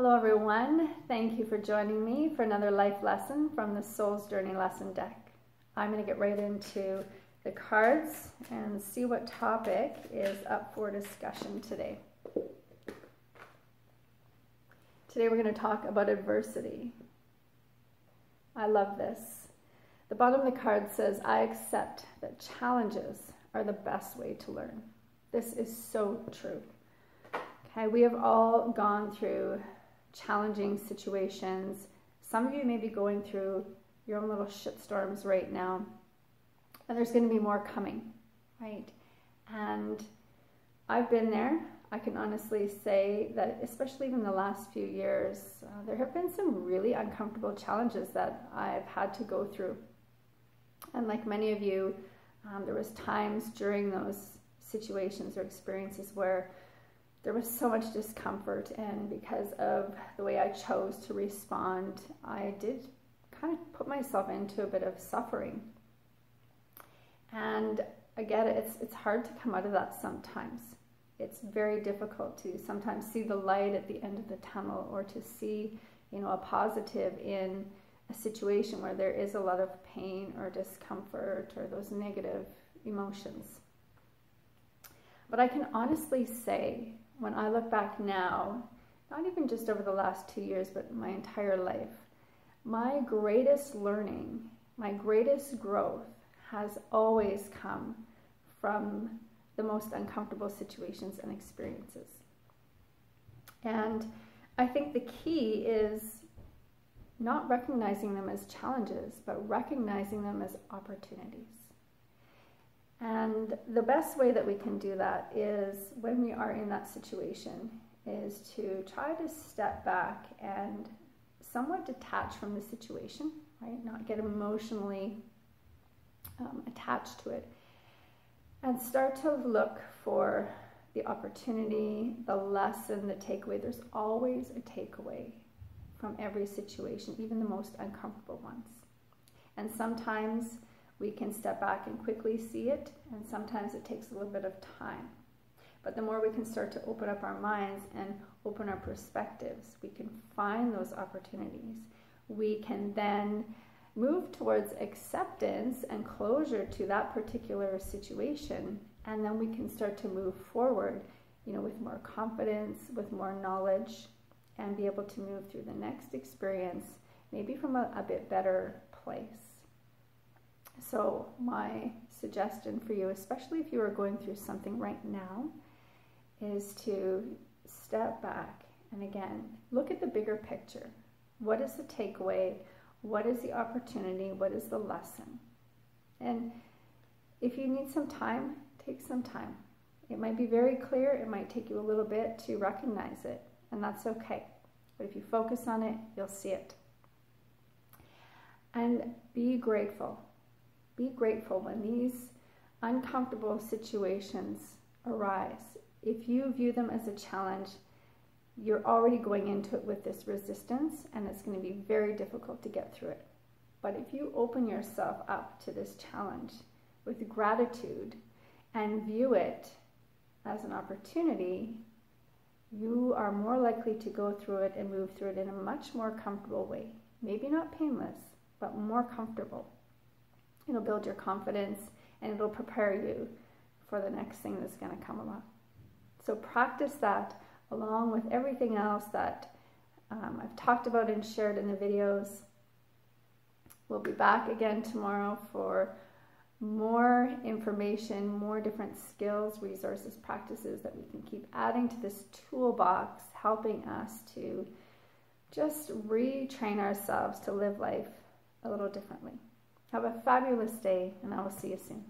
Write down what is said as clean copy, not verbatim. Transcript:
Hello everyone, thank you for joining me for another life lesson from the Soul's Journey lesson deck. I'm going to get right into the cards and see what topic is up for discussion today. Today we're going to talk about adversity. I love this. The bottom of the card says, I accept that challenges are the best way to learn. This is so true. Okay, we have all gone through challenging situations. Some of you may be going through your own little shitstorms right now, and there's going to be more coming, right? And I've been there. I can honestly say that, especially in the last few years, there have been some really uncomfortable challenges that I've had to go through. And like many of you, there was times during those situations or experiences where there was so much discomfort, and because of the way I chose to respond, I did kind of put myself into a bit of suffering. And I get it, it's hard to come out of that sometimes. It's very difficult to sometimes see the light at the end of the tunnel, or to see, a positive in a situation where there is a lot of pain or discomfort or those negative emotions. But I can honestly say, when I look back now, not even just over the last 2 years, but my entire life, my greatest learning, my greatest growth has always come from the most uncomfortable situations and experiences. And I think the key is not recognizing them as challenges, but recognizing them as opportunities. And the best way that we can do that is, when we are in that situation, is to try to step back and somewhat detach from the situation, right? Not get emotionally attached to it, and start to look for the opportunity, the lesson, the takeaway. There's always a takeaway from every situation, even the most uncomfortable ones. And sometimes we can step back and quickly see it, and sometimes it takes a little bit of time. But the more we can start to open up our minds and open our perspectives, we can find those opportunities. We can then move towards acceptance and closure to that particular situation, and then we can start to move forward, with more confidence, with more knowledge, and be able to move through the next experience, maybe from a bit better place. So my suggestion for you, especially if you are going through something right now, is to step back and again, look at the bigger picture. What is the takeaway? What is the opportunity? What is the lesson? And if you need some time, take some time. It might be very clear. It might take you a little bit to recognize it, and that's okay. But if you focus on it, you'll see it. And be grateful. Be grateful when these uncomfortable situations arise. If you view them as a challenge, you're already going into it with this resistance, and it's going to be very difficult to get through it. But if you open yourself up to this challenge with gratitude and view it as an opportunity, you are more likely to go through it and move through it in a much more comfortable way. Maybe not painless, but more comfortable. It'll build your confidence, and it'll prepare you for the next thing that's going to come along. So practice that along with everything else that I've talked about and shared in the videos. We'll be back again tomorrow for more information, more different skills, resources, practices that we can keep adding to this toolbox, helping us to just retrain ourselves to live life a little differently. Have a fabulous day, and I will see you soon.